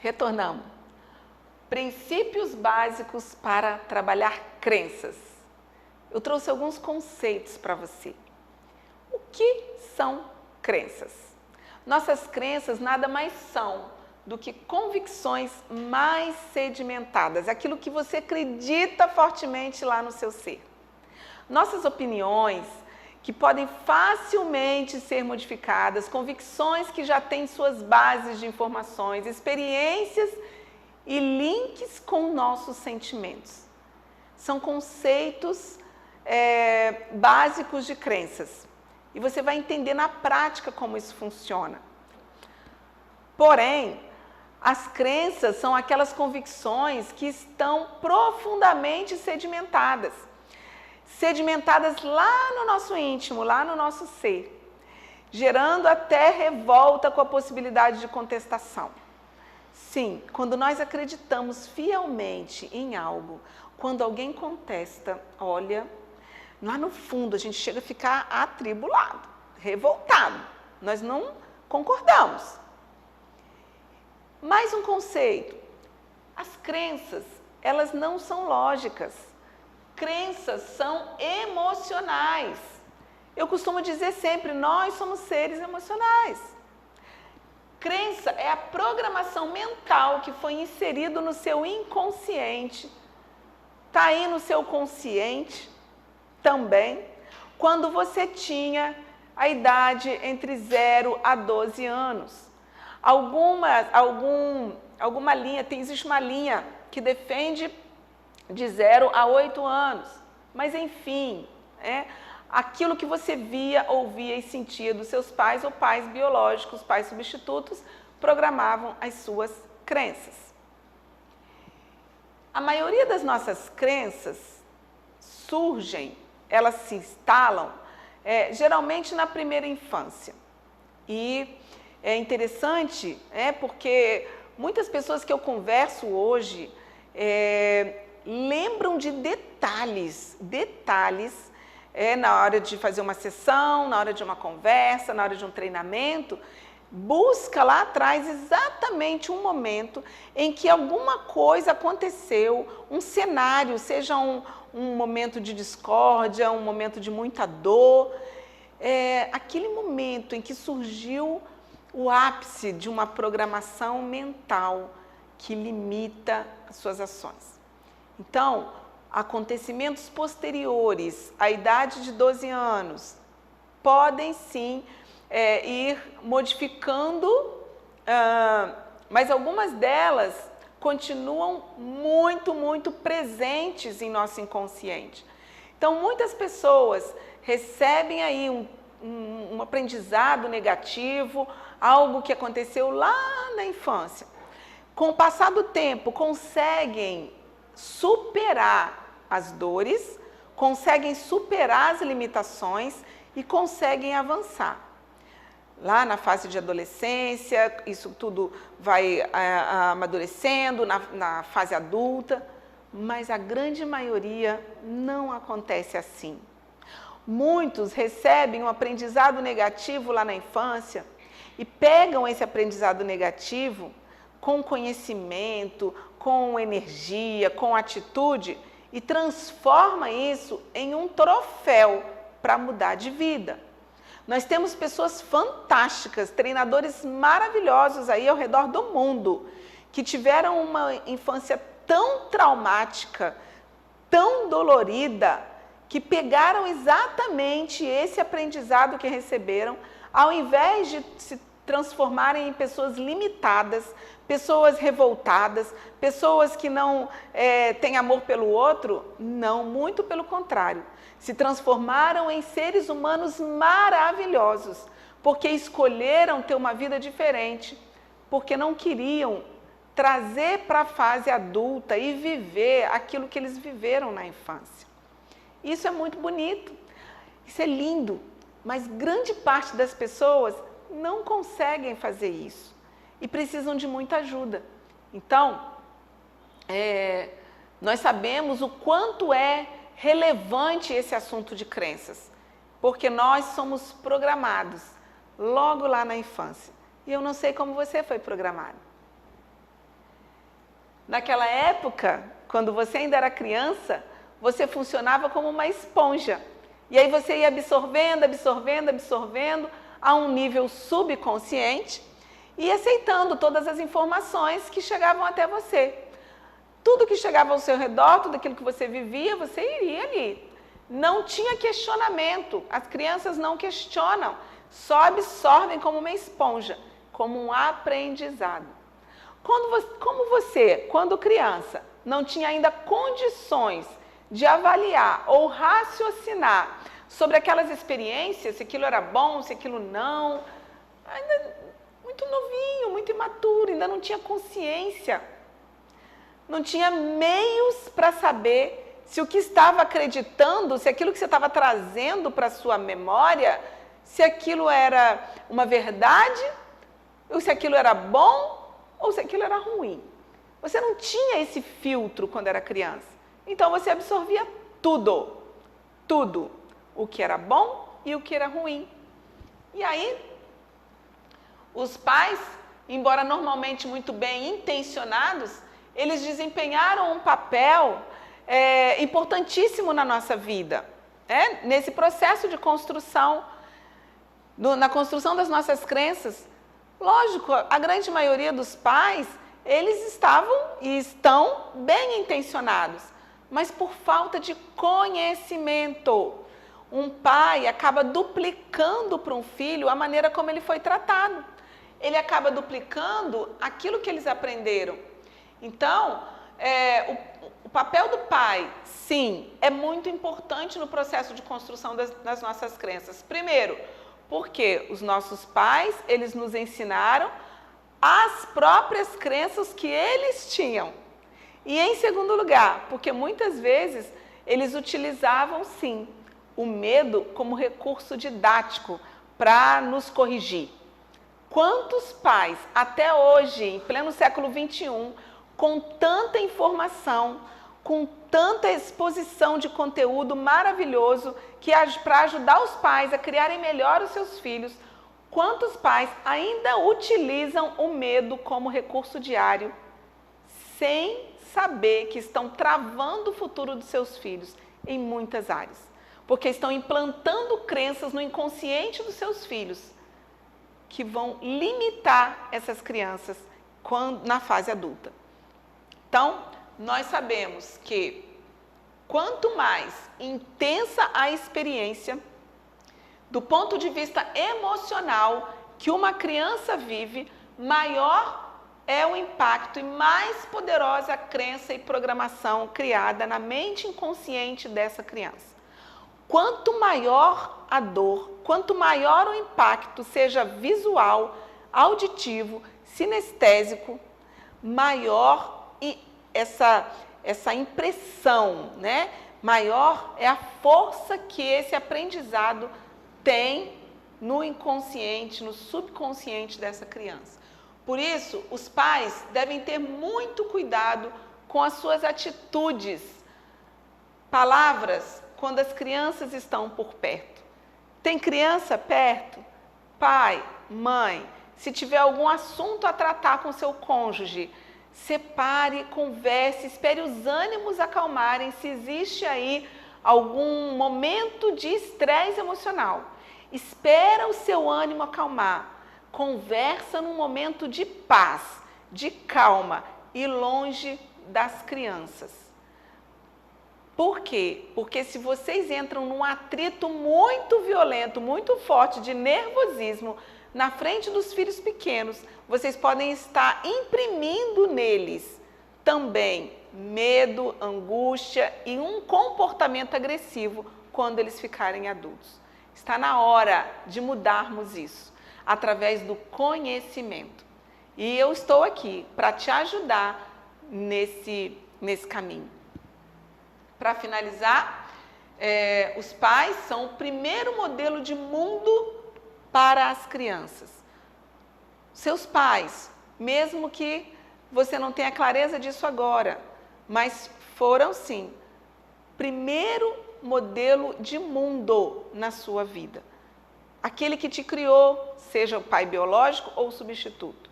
Retornamos. Princípios básicos para trabalhar crenças. Eu trouxe alguns conceitos para você. O que são crenças? Nossas crenças nada mais são do que convicções mais sedimentadas, aquilo que você acredita fortemente lá no seu ser. Nossas opiniões, que podem facilmente ser modificadas, convicções que já têm suas bases de informações, experiências e links com nossos sentimentos. São conceitos básicos de crenças. E você vai entender na prática como isso funciona. Porém, as crenças são aquelas convicções que estão profundamente sedimentadas. Sedimentadas lá no nosso íntimo, lá no nosso ser. Gerando até revolta com a possibilidade de contestação. Sim, quando nós acreditamos fielmente em algo, quando alguém contesta, olha, lá no fundo a gente chega a ficar atribulado, revoltado. Nós não concordamos. Mais um conceito. As crenças, elas não são lógicas. Crenças são emocionais. Eu costumo dizer sempre, nós somos seres emocionais. Crença é a programação mental que foi inserido no seu inconsciente. Está aí no seu consciente também, quando você tinha a idade entre 0 a 12 anos. Alguma linha, existe uma linha que defende de 0 a 8 anos. Mas, enfim, aquilo que você via, ouvia e sentia dos seus pais ou pais biológicos, pais substitutos, programavam as suas crenças. A maioria das nossas crenças surgem, elas se instalam, geralmente na primeira infância. E é interessante, porque muitas pessoas que eu converso hoje lembram de detalhes na hora de fazer uma sessão, na hora de uma conversa, na hora de um treinamento, busca lá atrás exatamente um momento em que alguma coisa aconteceu, um cenário, seja um momento de discórdia, um momento de muita dor, aquele momento em que surgiu o ápice de uma programação mental que limita as suas ações. Então, acontecimentos posteriores à idade de 12 anos podem sim ir modificando, mas algumas delas continuam muito presentes em nosso inconsciente. Então, muitas pessoas recebem aí um aprendizado negativo, algo que aconteceu lá na infância. Com o passar do tempo, conseguem superar as dores, conseguem superar as limitações e conseguem avançar. Lá na fase de adolescência, isso tudo vai amadurecendo, na fase adulta, mas a grande maioria não acontece assim. Muitos recebem um aprendizado negativo lá na infância e pegam esse aprendizado negativo com conhecimento, com energia, com atitude e transforma isso em um troféu para mudar de vida. Nós temos pessoas fantásticas, treinadores maravilhosos aí ao redor do mundo, que tiveram uma infância tão traumática, tão dolorida, que pegaram exatamente esse aprendizado que receberam, ao invés de se transformarem em pessoas limitadas, pessoas revoltadas, pessoas que não têm amor pelo outro, não, muito pelo contrário. Se transformaram em seres humanos maravilhosos, porque escolheram ter uma vida diferente, porque não queriam trazer para a fase adulta e viver aquilo que eles viveram na infância. Isso é muito bonito, isso é lindo, mas grande parte das pessoas não conseguem fazer isso e precisam de muita ajuda. Então, nós sabemos o quanto é relevante esse assunto de crenças, porque nós somos programados logo lá na infância. E eu não sei como você foi programado. Naquela época, quando você ainda era criança, você funcionava como uma esponja. E aí você ia absorvendo, absorvendo, absorvendo a um nível subconsciente e aceitando todas as informações que chegavam até você. Tudo que chegava ao seu redor, tudo aquilo que você vivia, você iria ali. Não tinha questionamento. As crianças não questionam, só absorvem como uma esponja, como um aprendizado. Quando criança, não tinha ainda condições de avaliar ou raciocinar sobre aquelas experiências, se aquilo era bom, se aquilo não, ainda muito novinho, muito imaturo, ainda não tinha consciência, não tinha meios para saber se o que estava acreditando, se aquilo que você estava trazendo para a sua memória, se aquilo era uma verdade, ou se aquilo era bom, ou se aquilo era ruim. Você não tinha esse filtro quando era criança. Então você absorvia tudo, tudo, o que era bom e o que era ruim. E aí, os pais, embora normalmente muito bem intencionados, eles desempenharam um papel importantíssimo na nossa vida, nesse processo de construção, na construção das nossas crenças. Lógico, a grande maioria dos pais, eles estavam e estão bem intencionados, mas por falta de conhecimento. Um pai acaba duplicando para um filho a maneira como ele foi tratado. Ele acaba duplicando aquilo que eles aprenderam. Então, o papel do pai, sim, é muito importante no processo de construção das nossas crenças. Primeiro, porque os nossos pais, eles nos ensinaram as próprias crenças que eles tinham. E em segundo lugar, porque muitas vezes eles utilizavam, sim, o medo como recurso didático para nos corrigir. Quantos pais, até hoje, em pleno século XXI, com tanta informação, com tanta exposição de conteúdo maravilhoso, que para ajudar os pais a criarem melhor os seus filhos, quantos pais ainda utilizam o medo como recurso diário, sem saber que estão travando o futuro dos seus filhos em muitas áreas, porque estão implantando crenças no inconsciente dos seus filhos, que vão limitar essas crianças na fase adulta. Então, nós sabemos que quanto mais intensa a experiência, do ponto de vista emocional, que uma criança vive, maior é o impacto e mais poderosa a crença e programação criada na mente inconsciente dessa criança. Quanto maior a dor, quanto maior o impacto, seja visual, auditivo, sinestésico, maior essa impressão, né? Maior é a força que esse aprendizado tem no inconsciente, no subconsciente dessa criança. Por isso, os pais devem ter muito cuidado com as suas atitudes, palavras, quando as crianças estão por perto. Tem criança perto? Pai, mãe, se tiver algum assunto a tratar com seu cônjuge, separe, converse, espere os ânimos acalmarem, se existe aí algum momento de estresse emocional. Espera o seu ânimo acalmar, conversa num momento de paz, de calma e longe das crianças. Por quê? Porque se vocês entram num atrito muito violento, muito forte de nervosismo na frente dos filhos pequenos, vocês podem estar imprimindo neles também medo, angústia e um comportamento agressivo quando eles ficarem adultos. Está na hora de mudarmos isso, através do conhecimento. E eu estou aqui para te ajudar nesse caminho. Para finalizar, os pais são o primeiro modelo de mundo para as crianças. Seus pais, mesmo que você não tenha clareza disso agora, mas foram sim, primeiro modelo de mundo na sua vida. Aquele que te criou, seja o pai biológico ou o substituto.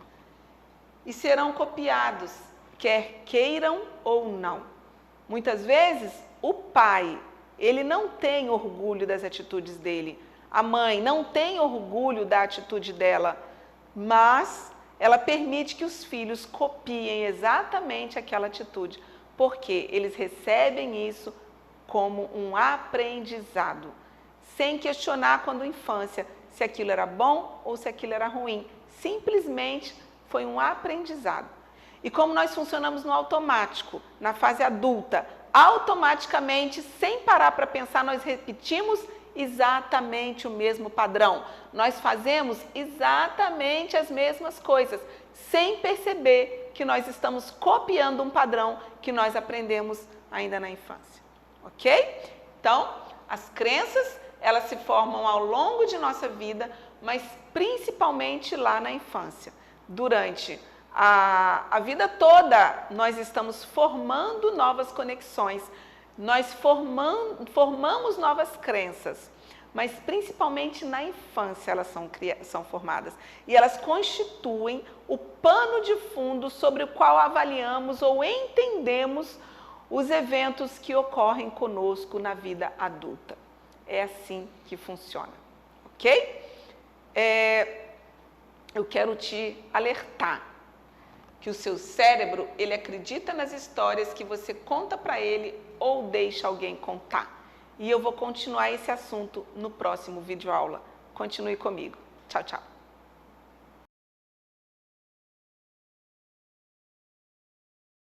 E serão copiados. quer queiram ou não. Muitas vezes, o pai, ele não tem orgulho das atitudes dele. A mãe não tem orgulho da atitude dela, mas ela permite que os filhos copiem exatamente aquela atitude, porque eles recebem isso como um aprendizado, sem questionar quando infância se aquilo era bom ou se aquilo era ruim. Simplesmente foi um aprendizado. E como nós funcionamos no automático, na fase adulta, automaticamente, sem parar para pensar, nós repetimos exatamente o mesmo padrão. Nós fazemos exatamente as mesmas coisas, sem perceber que nós estamos copiando um padrão que nós aprendemos ainda na infância. Ok? Então, as crenças, elas se formam ao longo de nossa vida, mas principalmente lá na infância. Durante a vida toda, nós estamos formando novas conexões, nós formamos novas crenças, mas principalmente na infância elas são formadas. E elas constituem o pano de fundo sobre o qual avaliamos ou entendemos os eventos que ocorrem conosco na vida adulta. É assim que funciona, ok? Eu quero te alertar que o seu cérebro, ele acredita nas histórias que você conta para ele ou deixa alguém contar. E eu vou continuar esse assunto no próximo vídeo aula. Continue comigo. Tchau, tchau.